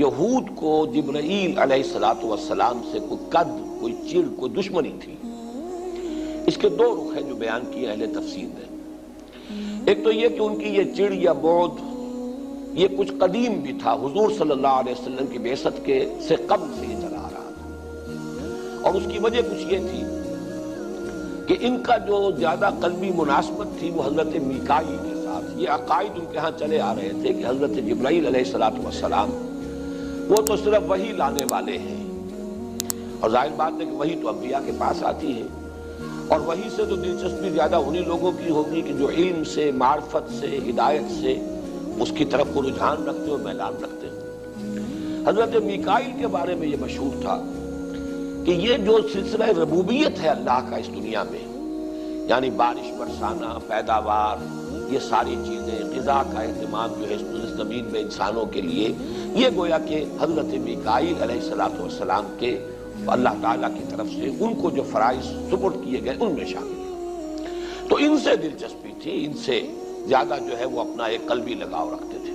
یہود کو جبرائیل علیہ السلام سے کوئی قد، کوئی چڑ، کوئی دشمنی تھی۔ اس کے دو رخ ہیں جو بیان کیے اہل تفسیر نے۔ ایک تو یہ کہ ان کی یہ چڑ یا بعد یہ کچھ قدیم بھی تھا، حضور صلی اللہ علیہ وسلم کی بعثت کے سے قبل سے یہ چلا آ رہا تھا، اور اس کی وجہ کچھ یہ تھی کہ ان کا جو زیادہ قلبی مناسبت تھی وہ حضرت میکائیل کے ساتھ۔ یہ عقائد ان کے ہاں چلے آ رہے تھے کہ حضرت جبرائیل علیہ السلام وہ تو صرف وحی لانے والے ہیں، اور ظاہر بات ہے کہ وحی تو انبیاء کے پاس آتی ہے، اور وحی سے تو دلچسپی زیادہ انہی لوگوں کی ہوگی کہ جو علم سے، معرفت سے، ہدایت سے اس کی طرف کو رجحان رکھتے اور میلان رکھتے ہیں۔ حضرت میکائیل کے بارے میں یہ مشہور تھا کہ یہ جو سلسلہ ربوبیت ہے اللہ کا اس دنیا میں، یعنی بارش برسانا، پیداوار، یہ ساری چیزیں، غذا کا اہتمام جو ہے اس زمین میں انسانوں کے لیے، یہ گویا کہ حضرت میکائیل علیہ السلام کے اللہ تعالیٰ کی طرف سے ان کو جو فرائض سپرد کیے گئے ان میں شامل ہے۔ تو ان سے دلچسپی تھی، ان سے زیادہ جو ہے وہ اپنا ایک قلبی لگاؤ رکھتے تھے۔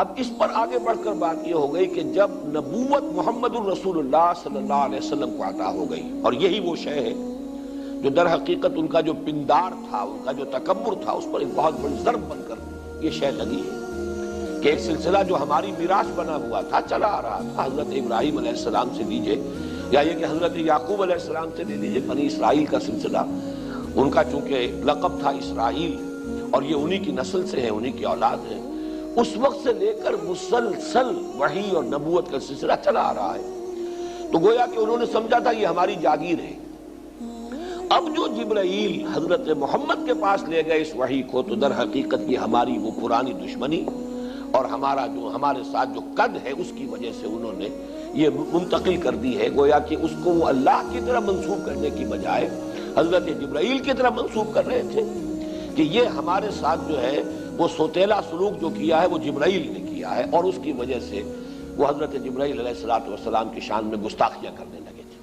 اب اس پر آگے بڑھ کر بات یہ ہو گئی کہ جب نبوت محمد الرسول اللہ صلی اللہ علیہ وسلم کو عطا ہو گئی، اور یہی وہ شے ہے جو در حقیقت ان کا جو پندار تھا، ان کا جو تکبر تھا، اس پر ایک بہت بڑی ضرب بن کر یہ شے لگی ہے کہ ایک سلسلہ جو ہماری میراث بنا ہوا تھا، چلا آ رہا تھا، حضرت ابراہیم علیہ السلام سے لیجئے یا یہ کہ حضرت یعقوب علیہ السلام سے لے لیجئے، بنی اسرائیل کا سلسلہ، ان کا چونکہ لقب تھا اسرائیل، اور یہ انہی کی نسل سے ہیں، انہی کی اولاد ہیں، اس وقت سے لے کر مسلسل وحی اور نبوت کا سلسلہ چلا آ رہا ہے۔ تو گویا کہ انہوں نے سمجھا تھا یہ ہماری جاگیر ہے۔ اب جو جبرائیل حضرت محمد کے پاس لے گئے اس وحی کو، تو در حقیقت یہ ہماری وہ پرانی دشمنی اور ہمارے ساتھ جو قد ہے اس کی وجہ سے انہوں نے یہ منتقل کر دی ہے، گویا کہ اس کو وہ اللہ کی طرح منسوب کرنے کی بجائے حضرت جبرائیل کی طرح منسوب کر رہے تھے کہ یہ ہمارے ساتھ جو ہے وہ سوتیلا سلوک جو کیا ہے وہ جبرائیل نے کیا ہے، اور اس کی وجہ سے وہ حضرت جبرائیل علیہ السلام کی شان میں گستاخیاں کرنے لگے تھے۔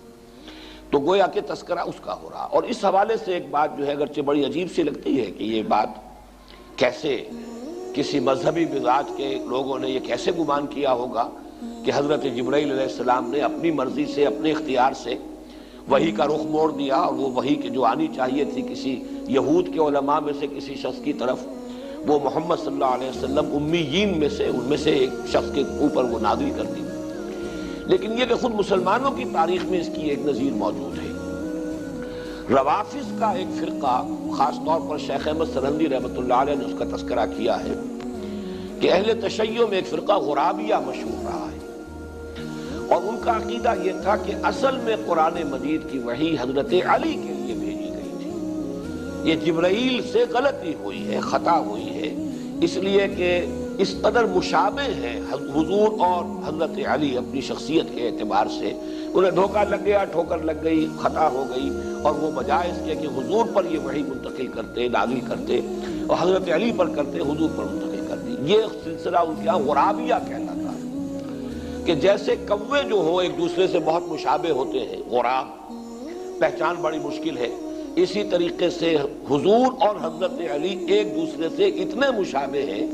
تو گویا کہ تذکرہ اس کا ہو رہا، اور اس حوالے سے ایک بات جو ہے اگرچہ بڑی عجیب سی لگتی ہے کہ یہ بات کیسے کسی مذہبی مزاج کے لوگوں نے یہ کیسے گمان کیا ہوگا کہ حضرت جبرائیل علیہ السلام نے اپنی مرضی سے، اپنے اختیار سے وحی کا رخ موڑ دیا، اور وہ وحی کے جو آنی چاہیے تھی کسی یہود کے علماء میں سے کسی شخص کی طرف، وہ محمد صلی اللہ علیہ وسلم امیین میں سے ان میں سے ایک شخص کے اوپر وہ نازل کر دی۔ لیکن یہ کہ خود مسلمانوں کی تاریخ میں اس کی ایک نظیر موجود ہے۔ روافض کا ایک فرقہ، خاص طور پر شیخ احمد سرہندی رحمۃ اللہ علیہ نے اس کا تذکرہ کیا ہے کہ اہل تشیع میں ایک فرقہ غرابیہ مشہور رہا ہے، اور ان کا عقیدہ یہ تھا کہ اصل میں قرآن مجید کی وحی حضرت علی کے لیے بھیجی گئی تھی۔ یہ جبرائیل سے غلطی ہوئی ہے، خطا ہوئی ہے، اس لیے کہ اس قدر مشابہ ہے حضور اور حضرت علی اپنی شخصیت کے اعتبار سے، انہیں دھوکہ لگ گیا، ٹھوکر لگ گئی، خطا ہو گئی، اور وہ بجائے اس کے کہ حضور پر یہ وحی منتقل کرتے، نازل کرتے، اور حضرت علی پر کرتے، حضور پر منتقل کرتے۔ یہ سلسلہ ان کے یہاں غرابیہ کہلاتا ہے کہ جیسے کوے جو ہوں ایک دوسرے سے بہت مشابہ ہوتے ہیں، غراب، پہچان بڑی مشکل ہے، اسی طریقے سے حضور اور حضرت علی ایک دوسرے سے اتنے مشابہ ہیں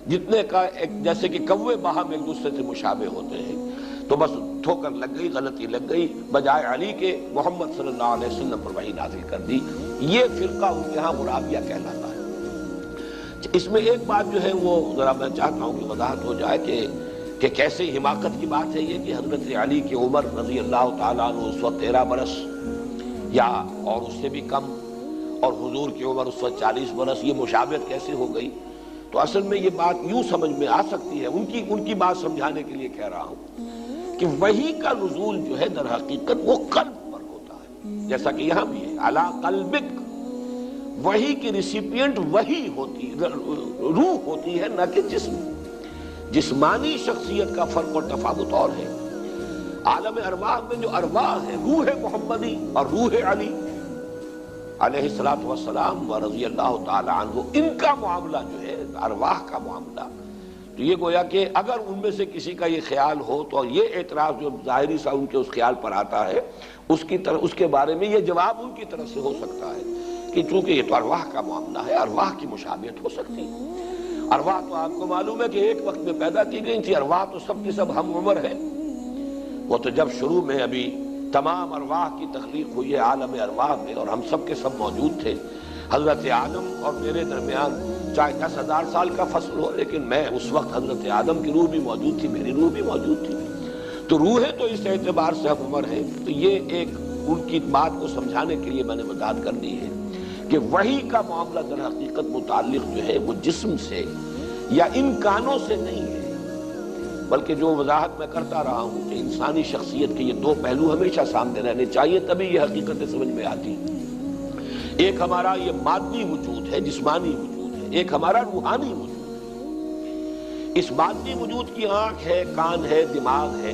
جتنے کا جیسے کہ کوے باہم ایک دوسرے سے مشابہ ہوتے ہیں۔ تو بس ٹھوکر لگ گئی، غلطی لگ گئی، بجائے علی کے محمد صلی اللہ علیہ وسلم پر وحی نازل کر دی۔ یہ فرقہ ان کے ہاں غرابیہ کہلاتا ہے۔ اس میں ایک بات جو ہے وہ ذرا میں چاہتا ہوں کہ وضاحت ہو جائے کہ کیسے حماقت کی بات ہے یہ کہ حضرت علی کی عمر رضی اللہ تعالیٰ عنہ اس وقت 13 برس یا اور اس سے بھی کم، اور حضور کی عمر اس وقت 40 برس، یہ مشابہت کیسے ہو گئی؟ تو اصل میں یہ بات یوں سمجھ میں آ سکتی ہے، ان کی بات سمجھانے کے لیے کہہ رہا ہوں کہ وحی کا نزول جو ہے در حقیقت وہ قلب پر ہوتا ہے، جیسا کہ یہاں بھی ہے علی قلبک، وحی کی ریسیپینٹ وحی ہوتی، روح ہوتی ہے، نہ کہ جسم۔ جسمانی شخصیت کا فرق اور تفاوت اور ہے۔ عالم ارواح میں جو ارواح ہے، روح محمدی اور روح علی علیہ السلام و رضی اللہ تعالی عنہ، ان کا معاملہ جو ہے ارواح کا معاملہ، تو یہ گویا کہ اگر ان میں سے کسی کا یہ خیال ہو تو یہ اعتراض جو ظاہری سا ان کے اس خیال پر آتا ہے، اس کے بارے میں یہ جواب ان کی طرف سے ہو سکتا ہے کہ چونکہ یہ تو ارواح کا معاملہ ہے، ارواح کی مشابہت ہو سکتی ہے۔ ارواح تو آپ کو معلوم ہے کہ ایک وقت میں پیدا کی گئی تھی، ارواح تو سب کی سب ہم عمر ہیں۔ وہ تو جب شروع میں ابھی تمام ارواح کی تخلیق ہوئی ہے عالم ارواح میں، اور ہم سب کے سب موجود تھے، حضرت آدم اور میرے درمیان چاہے 10,000 سال کا فصل ہو، لیکن میں اس وقت حضرت آدم کی روح بھی موجود تھی، میری روح بھی موجود تھی، تو روحیں تو اس اعتبار سے ہم عمر ہیں۔ تو یہ ایک ان کی بات کو سمجھانے کے لیے میں نے وضاحت کر دی ہے کہ وحی کا معاملہ در حقیقت متعلق جو ہے وہ جسم سے یا ان کانوں سے نہیں ہے، بلکہ جو وضاحت میں کرتا رہا ہوں کہ انسانی شخصیت کے یہ دو پہلو ہمیشہ سامنے رہنے چاہیے، تبھی یہ حقیقت سمجھ میں آتی۔ ایک ہمارا یہ مادی وجود ہے، جسمانی وجود ہے، ایک ہمارا روحانی وجود ہے۔ اس مادی وجود کی آنکھ ہے، کان ہے، دماغ ہے،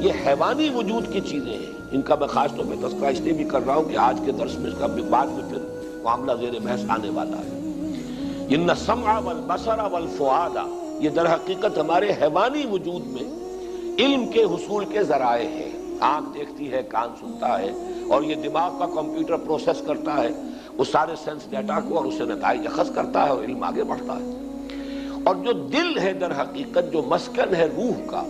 یہ حیوانی وجود کی چیزیں ہیں، ان کا میں خاص طور پہ تذکرہ اس لیے بھی کر رہا ہوں کہ آج کے درس میں اس کا بعد میں پھر معاملہ زیر بحث آنے والا ہے۔ ان السمع والبصر والفؤاد، یہ در حقیقت ہمارے حیوانی وجود میں علم کے حصول کے ذرائع ہیں۔ آنکھ دیکھتی ہے، کان سنتا ہے، اور یہ دماغ کا کمپیوٹر پروسیس کرتا ہے اس سارے سینس ڈیٹا کو، اور اسے نتائج اخذ کرتا ہے اور علم آگے بڑھتا ہے۔ اور جو دل ہے در حقیقت جو مسکن ہے روح کا،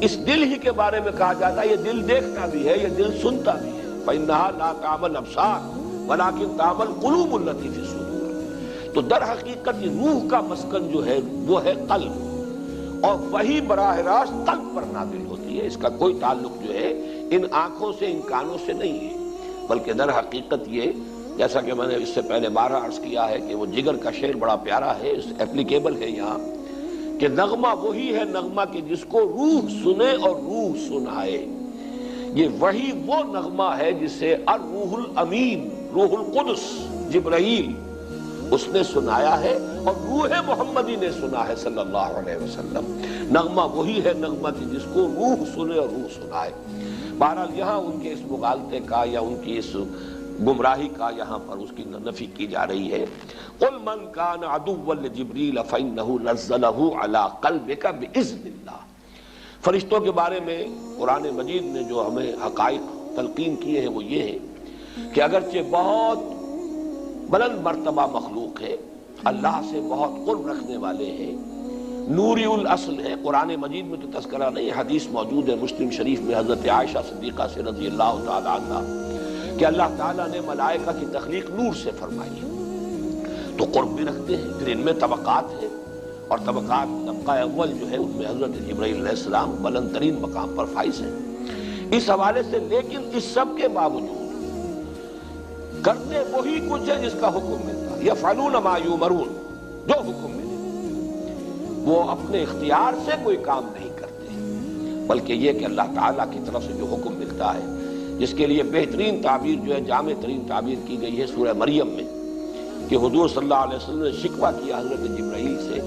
اس دل ہی کے بارے میں کہا جاتا ہے یہ دل دیکھتا بھی ہے، یہ دل سنتا بھی ہے۔ فَإِنَّهَا لَا تَعْمَى الْأَبْصَارُ وَلَكِنْ تَعْمَى الْقُلُوبُ الَّتِي فِي الصُّدُورِ۔ تو در حقیقت یہ روح کا مسکن جو ہے وہ ہے قلب، اور وہی براہ راست قلب پر نازل ہوتی ہے۔ اس کا کوئی تعلق جو ہے ان آنکھوں سے، ان کانوں سے نہیں ہے، بلکہ در حقیقت یہ جیسا کہ میں نے اس سے پہلے بارہ عرض کیا ہے کہ وہ جگر کا شعر بڑا پیارا ہے، اس اپلیکیبل ہے یہاں، کہ نغمہ وہی ہے نغمہ کہ جس کو روح سنے اور روح سنائے۔ یہ وہی وہ نغمہ ہے جسے الروح الامین، روح القدس جبرائیل اس نے سنایا ہے، اور روح محمدی نے سنا ہے صلی اللہ علیہ وسلم۔ نغمہ وہی ہے نغمہ کہ جس کو روح سنے اور روح سنائے۔ بہرحال یہاں ان کے اس مغالطے کا یا ان کی اس گمراہی کا یہاں پر اس کی نفی کی جا رہی ہے۔ قُلْ مَنْ كَانَ عَدُوًّا لِجِبْرِيلَ فَإِنَّهُ نَزَّلَهُ عَلَىٰ قَلْبِكَ بِإِذْنِ اللَّهِ۔ فرشتوں کے بارے میں قرآن مجید نے جو ہمیں حقائق تلقین کیے ہیں وہ یہ ہے کہ اگرچہ بہت بلند مرتبہ مخلوق ہے، اللہ سے بہت قرب رکھنے والے ہیں، نوری الاصل ہے، قرآن مجید میں تو تذکرہ نہیں، حدیث موجود ہے مسلم شریف میں حضرت عائشہ صدیقہ سے رضی اللہ تعالی عنہ کہ اللہ تعالیٰ نے ملائکہ کی تخلیق نور سے فرمائی ہے، تو قرب بھی رکھتے ہیں۔ پھر ان میں طبقات ہیں، اور طبقات طبقہ اول جو ہے ان میں حضرت جبرائیل علیہ السلام بلند ترین مقام پر فائز ہیں۔ اس حوالے سے لیکن اس سب کے باوجود کرتے وہی کچھ ہے جس کا حکم ملتا ہے، یفعلون ما یؤمرون، جو حکم ملے، وہ اپنے اختیار سے کوئی کام نہیں کرتے، بلکہ یہ کہ اللہ تعالیٰ کی طرف سے جو حکم ملتا ہے، جس کے لیے بہترین تعبیر جو ہے جامع ترین تعبیر کی گئی ہے سورہ مریم میں، کہ حضور صلی اللہ علیہ وسلم نے شکوہ کیا حضرت جبرائیل سے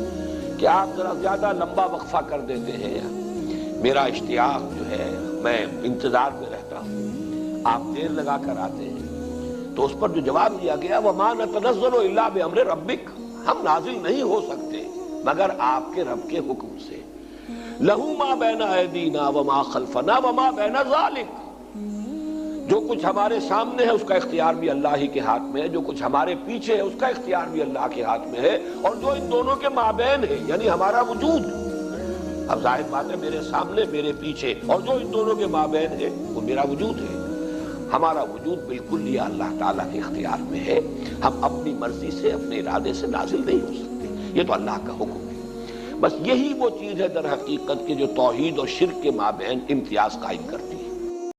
کہ آپ ذرا زیادہ لمبا وقفہ کر دیتے ہیں، میرا اشتیاق جو ہے میں انتظار میں رہتا ہوں، آپ دیر لگا کر آتے ہیں۔ تو اس پر جو جواب دیا گیا وَمَا نَتَنَزَّلُ إِلَّا بِأَمْرِ رَبِّكَ، ہم نازل نہیں ہو سکتے مگر آپ کے رب کے حکم سے۔ لَهُ مَا بَيْنَ أَيْدِينَا وَمَا خَلْفَنَا وَمَا بَيْنَ ذَلِكَ، جو کچھ ہمارے سامنے ہے اس کا اختیار بھی اللہ ہی کے ہاتھ میں ہے، جو کچھ ہمارے پیچھے ہے اس کا اختیار بھی اللہ کے ہاتھ میں ہے، اور جو ان دونوں کے مابین ہے یعنی ہمارا وجود، اب ظاہر بات ہے میرے سامنے میرے پیچھے، اور جو ان دونوں کے مابین ہے وہ میرا وجود ہے۔ ہمارا وجود بالکل یہ اللہ تعالیٰ کے اختیار میں ہے، ہم اپنی مرضی سے اپنے ارادے سے نازل نہیں ہو سکتے، یہ تو اللہ کا حکم ہے۔ بس یہی وہ چیز ہے در حقیقت کہ جو توحید اور شرک کے مابین امتیاز قائم کرتی ہے۔